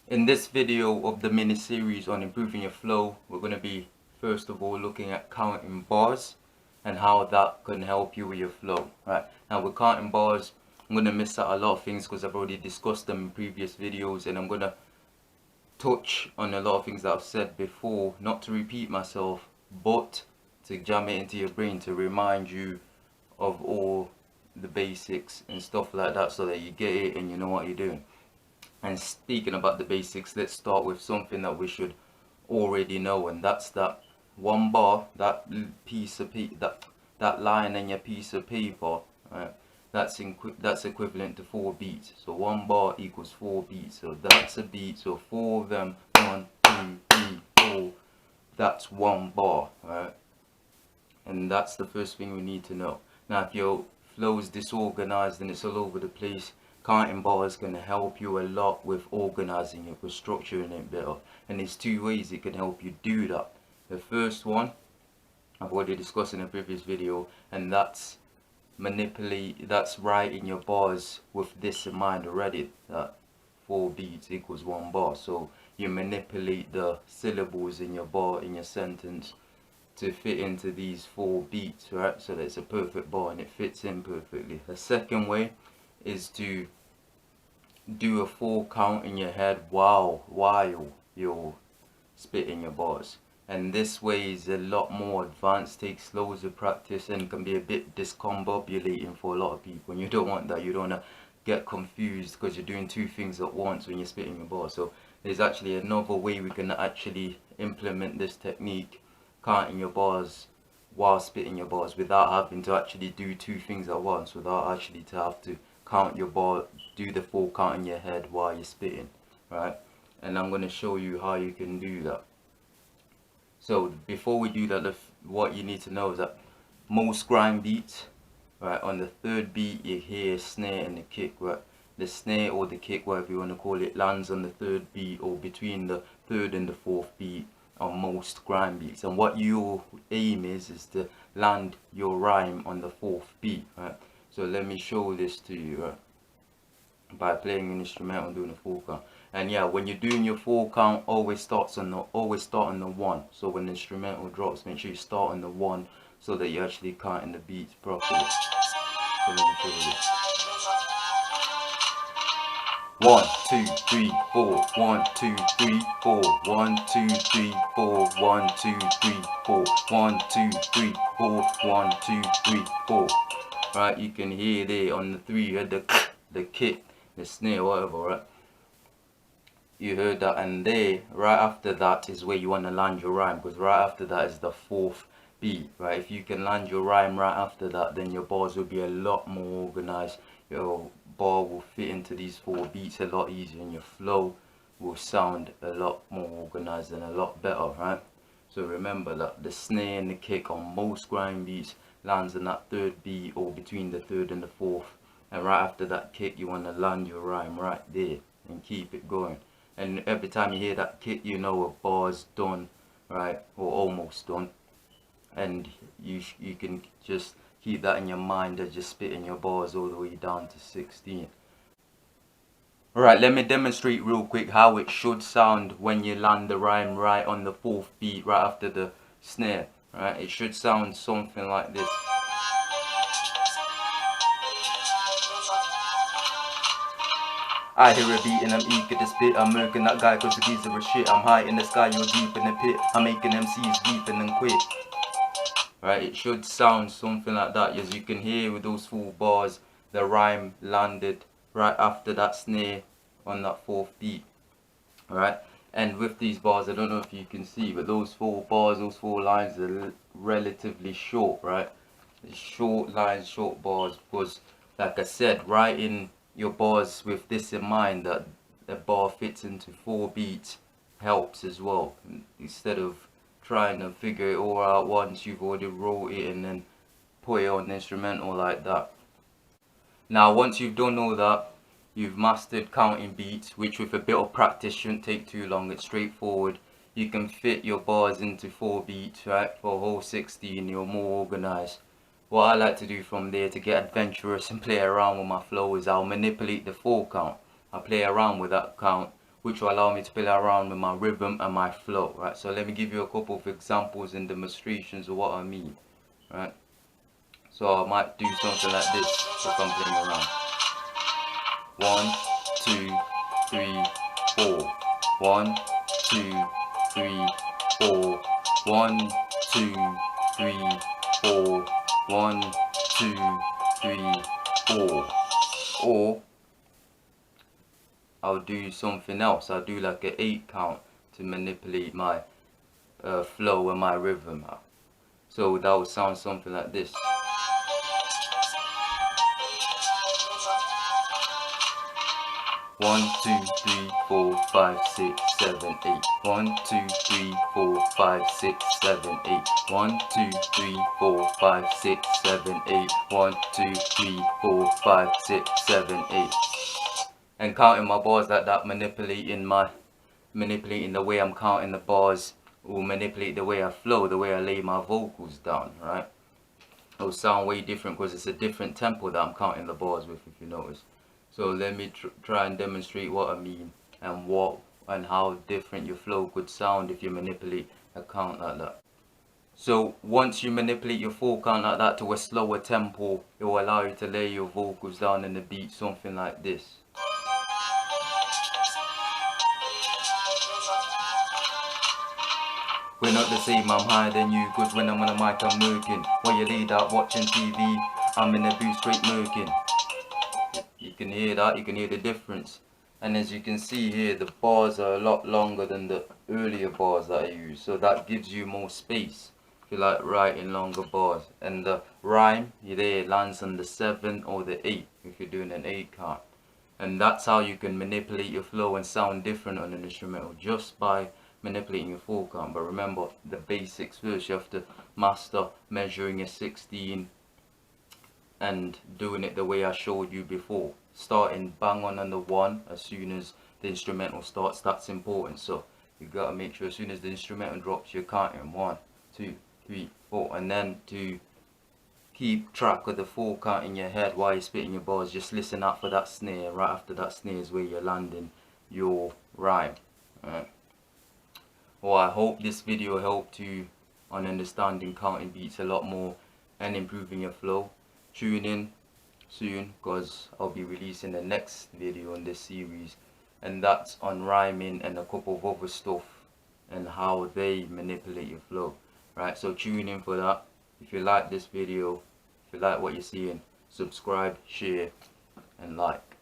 In this video of the mini series on improving your flow, we're going to be first of all looking at counting bars and how that can help you with your flow. Right, now with counting bars, I'm going to miss out a lot of things because I've already discussed them in previous videos, and I'm going to touch on a lot of things that I've said before, not to repeat myself, but to jam it into your brain to remind you of all the basics and stuff like that, so that you get it and you know what you're doing. And speaking about the basics, let's start with something that we should already know, and that's that one bar, that piece of that line in your piece of paper, right? That's equivalent to 4 beats. So one bar equals 4 beats. So that's a beat. So 4 of them, 1, 2, 3, 4. That's one bar, right? And that's the first thing we need to know. Now, if your flow is disorganized and it's all over the place, counting bars is going to help you a lot with organizing it, with structuring it better. And there's two ways it can help you do that. The first one I've already discussed in a previous video, and that's writing your bars with this in mind already, that 4 beats equals 1 bar. So you manipulate the syllables in your bar, in your sentence, to fit into these 4 beats, right? So that it's a perfect bar and it fits in perfectly. The second way is to do a 4 count in your head while you're spitting your bars. And this way is a lot more advanced, takes loads of practice, and can be a bit discombobulating for a lot of people. And you don't want that. You don't want to get confused because you're doing 2 things at once when you're spitting your bars. So there's actually another way we can actually implement this technique, counting your bars while spitting your bars, without having to actually do 2 things at once, without actually to have to count your bar, do the 4 count in your head while you're spitting, right? And I'm going to show you how you can do that. So before we do that, what you need to know is that most grime beats, right, on the 3rd beat you hear a snare and a kick, right? The snare or the kick, whatever you want to call it, lands on the 3rd beat or between the 3rd and the 4th beat on most grime beats. And what your aim is to land your rhyme on the 4th beat, right? So let me show this to you, right, by playing an instrumental and doing a 4 count. And yeah, when you're doing your 4 count, always start on the 1. So when the instrumental drops, make sure you start on the 1 so that you're actually counting the beats properly. So let me show you this. 1, 2, 3, 4. 1, 2, 3, 4. 1, 2, 3, 4. 1, 2, 3, 4. 1, 2, 3, 4. 1, 2, 3, 4. Right, you can hear there on the 3 you heard the kick, the snare, whatever, right? You heard that, and there, right after that is where you want to land your rhyme, because right after that is the 4th beat, right? If you can land your rhyme right after that, then your bars will be a lot more organized. Your bar will fit into these 4 beats a lot easier, and your flow will sound a lot more organized and a lot better, right? So remember that the snare and the kick on most grime beats lands in that 3rd beat or between the 3rd and the 4th, and right after that kick you want to land your rhyme right there and keep it going. And every time you hear that kick, you know a bar's done, right, or almost done. And you can just keep that in your mind as you're spitting your bars all the way down to 16. Alright, let me demonstrate real quick how it should sound when you land the rhyme right on the 4th beat, right after the snare. Right, it should sound something like this. I hear a beat and I'm eager to spit. I'm murking that guy cause the geezer is shit. I'm high in the sky, you're deep in the pit. I'm making MCs weep and then quit. Right, it should sound something like that. As you can hear with those 4 bars, the rhyme landed right after that snare on that 4th beat. Right, and with these bars, I don't know if you can see, but those 4 bars, those 4 lines are relatively short, right? Short lines, short bars, because like I said, writing your bars with this in mind, that the bar fits into 4 beats, helps as well. Instead of trying to figure it all out once you've already wrote it and then put it on the instrumental like that. Now once you've done all that, you've mastered counting beats, which with a bit of practice shouldn't take too long. It's straightforward. You can fit your bars into 4 beats, right, for a whole 16. You're more organized. What I like to do from there to get adventurous and play around with my flow is I'll manipulate the 4 count. I'll play around with that count which will allow me to play around with my rhythm and my flow, right? So let me give you a couple of examples and demonstrations of what I mean, right? So I might do something like this if I'm playing around. 1, 2, 3, 4. 1, 2, 3, 4. 1, 2, 3, 4. 1, 2, 3, 4. Or I'll do something else. I'll do like an 8 count to manipulate my flow and my rhythm. So that would sound something like this. 1, 2, 3, 4, 5, 6, 7, 8. 1, 2, 3, 4, 5, 6, 7, 8. 1, 2, 3, 4, 5, 6, 7, 8. 1, 2, 3, 4, 5, 6, 7, 8. And counting my bars like that, manipulating the way I'm counting the bars, will manipulate the way I flow, the way I lay my vocals down, right? It'll sound way different because it's a different tempo that I'm counting the bars with, if you notice. So let me try and demonstrate what I mean and how different your flow could sound if you manipulate a count like that. So once you manipulate your full count like that to a slower tempo, it will allow you to lay your vocals down in the beat, something like this. We're not the same, I'm higher than you, cause when I'm on the mic I'm working. While you laid out watching TV, I'm in the booth straight murking. You can hear that, you can hear the difference. And as you can see here, the bars are a lot longer than the earlier bars that I use. So that gives you more space if you like writing longer bars. And the rhyme, there it lands on the 7 or the 8 if you're doing an 8 count. And that's how you can manipulate your flow and sound different on an instrumental, just by manipulating your full count. But remember the basics first. You have to master measuring a 16 and doing it the way I showed you before, starting bang on the 1 as soon as the instrumental starts. That's important. So you gotta make sure as soon as the instrumental drops, you're counting 1, 2, 3, 4, and then to keep track of the full count in your head while you're spitting your bars, just listen out for that snare. Right after that snare is where you're landing your rhyme. Right. Well, I hope this video helped you on understanding counting beats a lot more and improving your flow. Tune in soon because I'll be releasing the next video in this series, and that's on rhyming and a couple of other stuff and how they manipulate your flow. Right, so tune in for that. If you like this video, if you like what you're seeing, subscribe, share and like.